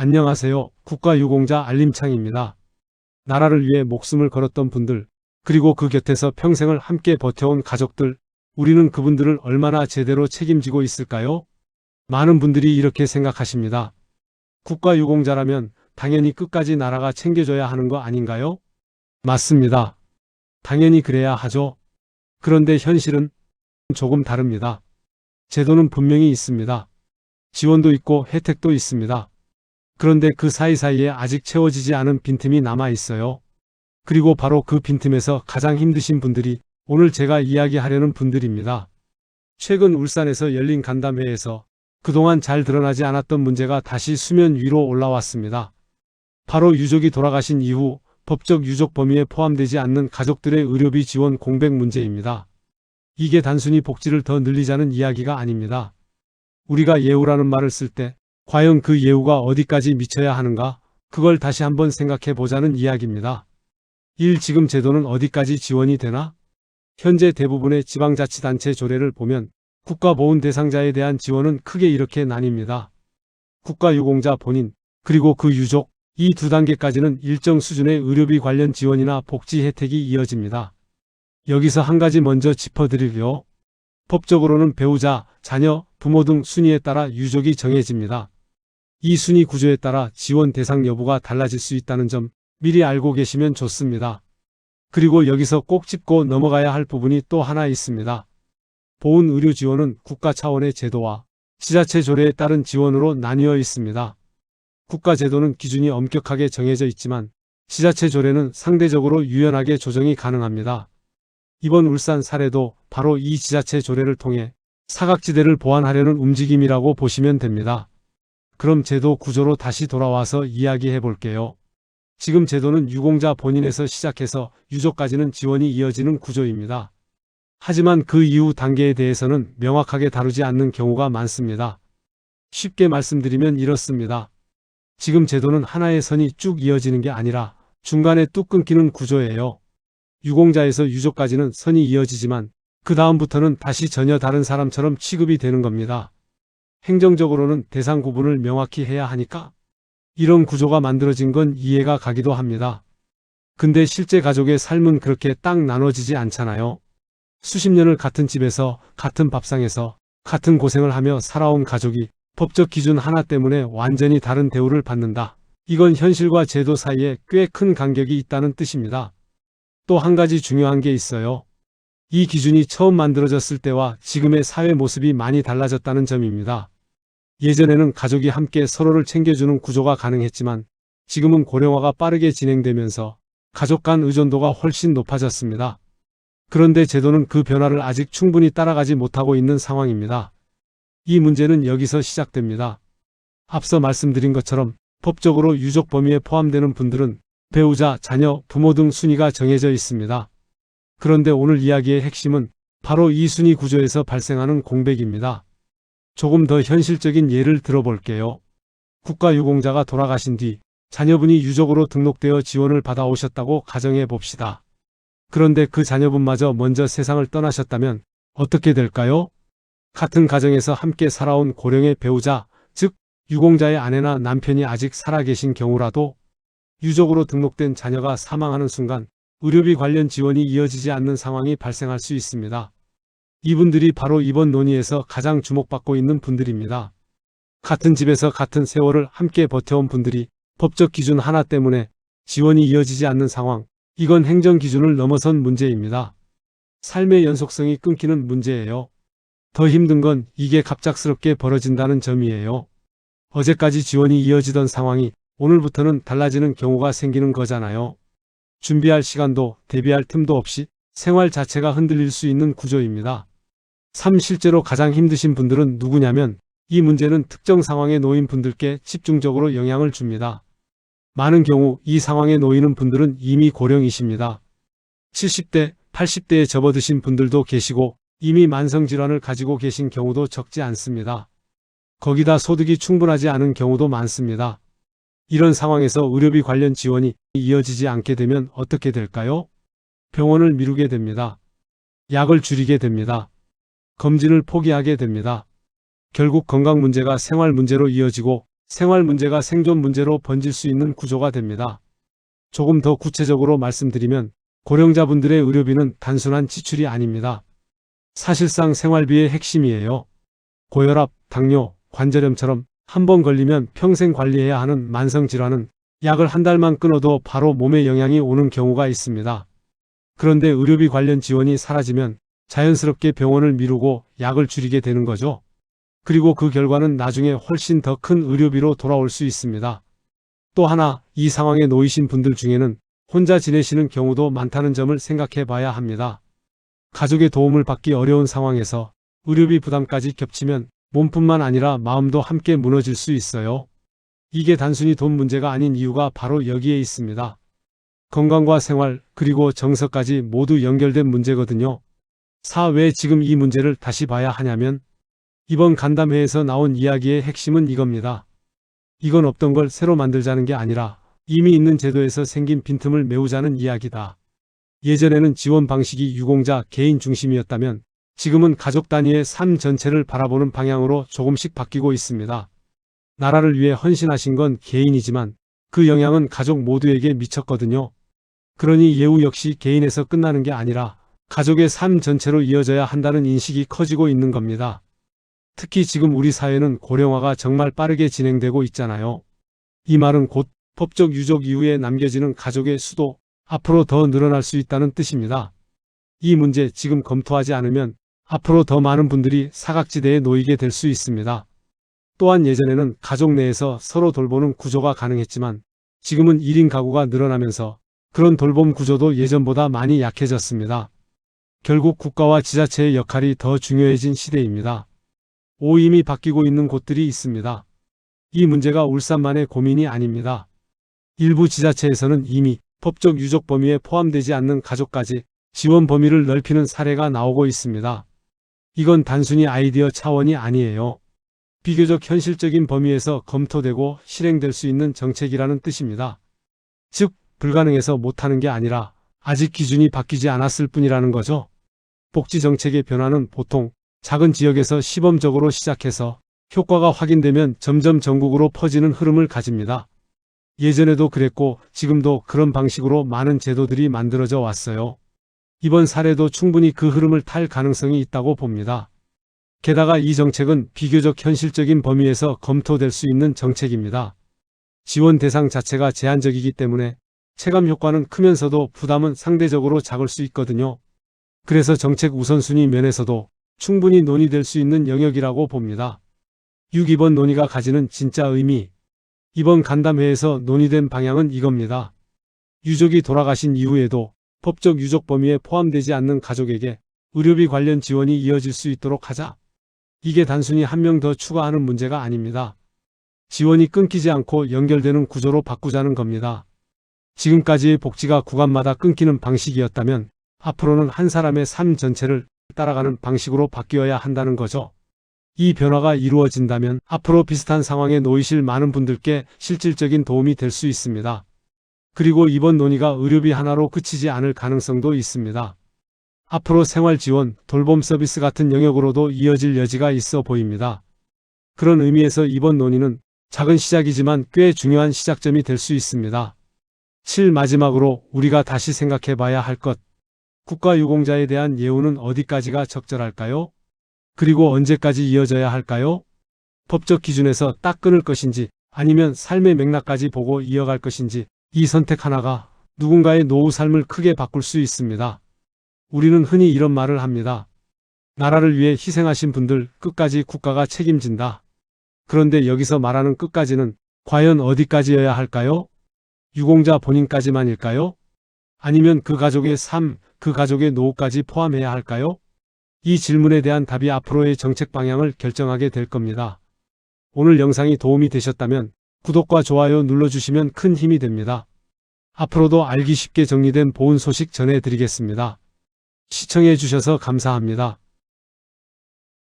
안녕하세요. 국가유공자 알림창입니다. 나라를 위해 목숨을 걸었던 분들, 그리고 그 곁에서 평생을 함께 버텨온 가족들, 우리는 그분들을 얼마나 제대로 책임지고 있을까요? 많은 분들이 이렇게 생각하십니다. 국가유공자라면 당연히 끝까지 나라가 챙겨줘야 하는 거 아닌가요? 맞습니다. 당연히 그래야 하죠. 그런데 현실은 조금 다릅니다. 제도는 분명히 있습니다. 지원도 있고 혜택도 있습니다. 그런데 그 사이사이에 아직 채워지지 않은 빈틈이 남아 있어요. 그리고 바로 그 빈틈에서 가장 힘드신 분들이 오늘 제가 이야기하려는 분들입니다. 최근 울산에서 열린 간담회에서 그동안 잘 드러나지 않았던 문제가 다시 수면 위로 올라왔습니다. 바로 유족이 돌아가신 이후 법적 유족 범위에 포함되지 않는 가족들의 의료비 지원 공백 문제입니다. 이게 단순히 복지를 더 늘리자는 이야기가 아닙니다. 우리가 예우라는 말을 쓸 때 과연 그 예우가 어디까지 미쳐야 하는가? 그걸 다시 한번 생각해 보자는 이야기입니다. 1. 지금 제도는 어디까지 지원이 되나? 현재 대부분의 지방자치단체 조례를 보면 국가보훈 대상자에 대한 지원은 크게 이렇게 나뉩니다. 국가유공자 본인, 그리고 그 유족, 이 두 단계까지는 일정 수준의 의료비 관련 지원이나 복지 혜택이 이어집니다. 여기서 한 가지 먼저 짚어드리려. 법적으로는 배우자, 자녀, 부모 등 순위에 따라 유족이 정해집니다. 이 순위 구조에 따라 지원 대상 여부가 달라질 수 있다는 점 미리 알고 계시면 좋습니다. 그리고 여기서 꼭 짚고 넘어가야 할 부분이 또 하나 있습니다. 보훈 의료 지원은 국가 차원의 제도와 지자체 조례에 따른 지원으로 나뉘어 있습니다. 국가 제도는 기준이 엄격하게 정해져 있지만 지자체 조례는 상대적으로 유연하게 조정이 가능합니다. 이번 울산 사례도 바로 이 지자체 조례를 통해 사각지대를 보완하려는 움직임이라고 보시면 됩니다. 그럼 제도 구조로 다시 돌아와서 이야기해 볼게요. 지금 제도는 유공자 본인에서 시작해서 유족까지는 지원이 이어지는 구조입니다. 하지만 그 이후 단계에 대해서는 명확하게 다루지 않는 경우가 많습니다. 쉽게 말씀드리면 이렇습니다. 지금 제도는 하나의 선이 쭉 이어지는 게 아니라 중간에 뚝 끊기는 구조예요. 유공자에서 유족까지는 선이 이어지지만 그 다음부터는 다시 전혀 다른 사람처럼 취급이 되는 겁니다. 행정적으로는 대상 구분을 명확히 해야 하니까 이런 구조가 만들어진 건 이해가 가기도 합니다. 근데 실제 가족의 삶은 그렇게 딱 나눠지지 않잖아요. 수십 년을 같은 집에서, 같은 밥상에서, 같은 고생을 하며 살아온 가족이 법적 기준 하나 때문에 완전히 다른 대우를 받는다. 이건 현실과 제도 사이에 꽤 큰 간격이 있다는 뜻입니다. 또 한 가지 중요한 게 있어요. 이 기준이 처음 만들어졌을 때와 지금의 사회 모습이 많이 달라졌다는 점입니다. 예전에는 가족이 함께 서로를 챙겨주는 구조가 가능했지만 지금은 고령화가 빠르게 진행되면서 가족 간 의존도가 훨씬 높아졌습니다. 그런데 제도는 그 변화를 아직 충분히 따라가지 못하고 있는 상황입니다. 이 문제는 여기서 시작됩니다. 앞서 말씀드린 것처럼 법적으로 유족 범위에 포함되는 분들은 배우자, 자녀, 부모 등 순위가 정해져 있습니다. 그런데 오늘 이야기의 핵심은 바로 이 순위 구조에서 발생하는 공백입니다. 조금 더 현실적인 예를 들어볼게요. 국가유공자가 돌아가신 뒤 자녀분이 유족으로 등록되어 지원을 받아오셨다고 가정해 봅시다. 그런데 그 자녀분마저 먼저 세상을 떠나셨다면 어떻게 될까요? 같은 가정에서 함께 살아온 고령의 배우자, 즉 유공자의 아내나 남편이 아직 살아계신 경우라도 유족으로 등록된 자녀가 사망하는 순간 의료비 관련 지원이 이어지지 않는 상황이 발생할 수 있습니다. 이분들이 바로 이번 논의에서 가장 주목받고 있는 분들입니다. 같은 집에서 같은 세월을 함께 버텨온 분들이 법적 기준 하나 때문에 지원이 이어지지 않는 상황, 이건 행정 기준을 넘어선 문제입니다. 삶의 연속성이 끊기는 문제예요. 더 힘든 건 이게 갑작스럽게 벌어진다는 점이에요. 어제까지 지원이 이어지던 상황이 오늘부터는 달라지는 경우가 생기는 거잖아요. 준비할 시간도 대비할 틈도 없이 생활 자체가 흔들릴 수 있는 구조입니다. 실제로 가장 힘드신 분들은 누구냐면 이 문제는 특정 상황에 놓인 분들께 집중적으로 영향을 줍니다. 많은 경우 이 상황에 놓이는 분들은 이미 고령이십니다. 70대, 80대에 접어드신 분들도 계시고 이미 만성질환을 가지고 계신 경우도 적지 않습니다. 거기다 소득이 충분하지 않은 경우도 많습니다. 이런 상황에서 의료비 관련 지원이 이어지지 않게 되면 어떻게 될까요? 병원을 미루게 됩니다. 약을 줄이게 됩니다. 검진을 포기하게 됩니다. 결국 건강 문제가 생활 문제로 이어지고 생활 문제가 생존 문제로 번질 수 있는 구조가 됩니다. 조금 더 구체적으로 말씀드리면 고령자분들의 의료비는 단순한 지출이 아닙니다. 사실상 생활비의 핵심이에요. 고혈압, 당뇨, 관절염처럼 한 번 걸리면 평생 관리해야 하는 만성질환은 약을 한 달만 끊어도 바로 몸에 영향이 오는 경우가 있습니다. 그런데 의료비 관련 지원이 사라지면 자연스럽게 병원을 미루고 약을 줄이게 되는 거죠. 그리고 그 결과는 나중에 훨씬 더 큰 의료비로 돌아올 수 있습니다. 또 하나, 이 상황에 놓이신 분들 중에는 혼자 지내시는 경우도 많다는 점을 생각해 봐야 합니다. 가족의 도움을 받기 어려운 상황에서 의료비 부담까지 겹치면 몸뿐만 아니라 마음도 함께 무너질 수 있어요. 이게 단순히 돈 문제가 아닌 이유가 바로 여기에 있습니다. 건강과 생활, 그리고 정서까지 모두 연결된 문제거든요. 왜 지금 이 문제를 다시 봐야 하냐면 이번 간담회에서 나온 이야기의 핵심은 이겁니다. 이건 없던 걸 새로 만들자는 게 아니라 이미 있는 제도에서 생긴 빈틈을 메우자는 이야기다. 예전에는 지원 방식이 유공자 개인 중심이었다면 지금은 가족 단위의 삶 전체를 바라보는 방향으로 조금씩 바뀌고 있습니다. 나라를 위해 헌신하신 건 개인이지만 그 영향은 가족 모두에게 미쳤거든요. 그러니 예우 역시 개인에서 끝나는 게 아니라 가족의 삶 전체로 이어져야 한다는 인식이 커지고 있는 겁니다. 특히 지금 우리 사회는 고령화가 정말 빠르게 진행되고 있잖아요. 이 말은 곧 법적 유족 이후에 남겨지는 가족의 수도 앞으로 더 늘어날 수 있다는 뜻입니다. 이 문제 지금 검토하지 않으면 앞으로 더 많은 분들이 사각지대에 놓이게 될 수 있습니다. 또한 예전에는 가족 내에서 서로 돌보는 구조가 가능했지만 지금은 1인 가구가 늘어나면서 그런 돌봄 구조도 예전보다 많이 약해졌습니다. 결국 국가와 지자체의 역할이 더 중요해진 시대입니다. 이미 바뀌고 있는 곳들이 있습니다. 이 문제가 울산만의 고민이 아닙니다. 일부 지자체에서는 이미 법적 유족 범위에 포함되지 않는 가족까지 지원 범위를 넓히는 사례가 나오고 있습니다. 이건 단순히 아이디어 차원이 아니에요. 비교적 현실적인 범위에서 검토되고 실행될 수 있는 정책이라는 뜻입니다. 즉, 불가능해서 못하는 게 아니라 아직 기준이 바뀌지 않았을 뿐이라는 거죠. 복지 정책의 변화는 보통 작은 지역에서 시범적으로 시작해서 효과가 확인되면 점점 전국으로 퍼지는 흐름을 가집니다. 예전에도 그랬고 지금도 그런 방식으로 많은 제도들이 만들어져 왔어요. 이번 사례도 충분히 그 흐름을 탈 가능성이 있다고 봅니다. 게다가 이 정책은 비교적 현실적인 범위에서 검토될 수 있는 정책입니다. 지원 대상 자체가 제한적이기 때문에 체감 효과는 크면서도 부담은 상대적으로 작을 수 있거든요. 그래서 정책 우선순위 면에서도 충분히 논의될 수 있는 영역이라고 봅니다. 6.2번 논의가 가지는 진짜 의미. 이번 간담회에서 논의된 방향은 이겁니다. 유족이 돌아가신 이후에도 법적 유족 범위에 포함되지 않는 가족에게 의료비 관련 지원이 이어질 수 있도록 하자. 이게 단순히 한 명 더 추가하는 문제가 아닙니다. 지원이 끊기지 않고 연결되는 구조로 바꾸자는 겁니다. 지금까지의 복지가 구간마다 끊기는 방식이었다면 앞으로는 한 사람의 삶 전체를 따라가는 방식으로 바뀌어야 한다는 거죠. 이 변화가 이루어진다면 앞으로 비슷한 상황에 놓이실 많은 분들께 실질적인 도움이 될 수 있습니다. 그리고 이번 논의가 의료비 하나로 그치지 않을 가능성도 있습니다. 앞으로 생활지원, 돌봄 서비스 같은 영역으로도 이어질 여지가 있어 보입니다. 그런 의미에서 이번 논의는 작은 시작이지만 꽤 중요한 시작점이 될 수 있습니다. 마지막으로 우리가 다시 생각해 봐야 할 것. 국가유공자에 대한 예우는 어디까지가 적절할까요? 그리고 언제까지 이어져야 할까요? 법적 기준에서 딱 끊을 것인지 아니면 삶의 맥락까지 보고 이어갈 것인지 이 선택 하나가 누군가의 노후 삶을 크게 바꿀 수 있습니다. 우리는 흔히 이런 말을 합니다. 나라를 위해 희생하신 분들 끝까지 국가가 책임진다. 그런데 여기서 말하는 끝까지는 과연 어디까지여야 할까요? 유공자 본인까지만일까요? 아니면 그 가족의 삶, 그 가족의 노후까지 포함해야 할까요? 이 질문에 대한 답이 앞으로의 정책 방향을 결정하게 될 겁니다. 오늘 영상이 도움이 되셨다면 구독과 좋아요 눌러주시면 큰 힘이 됩니다. 앞으로도 알기 쉽게 정리된 보훈 소식 전해드리겠습니다. 시청해 주셔서 감사합니다.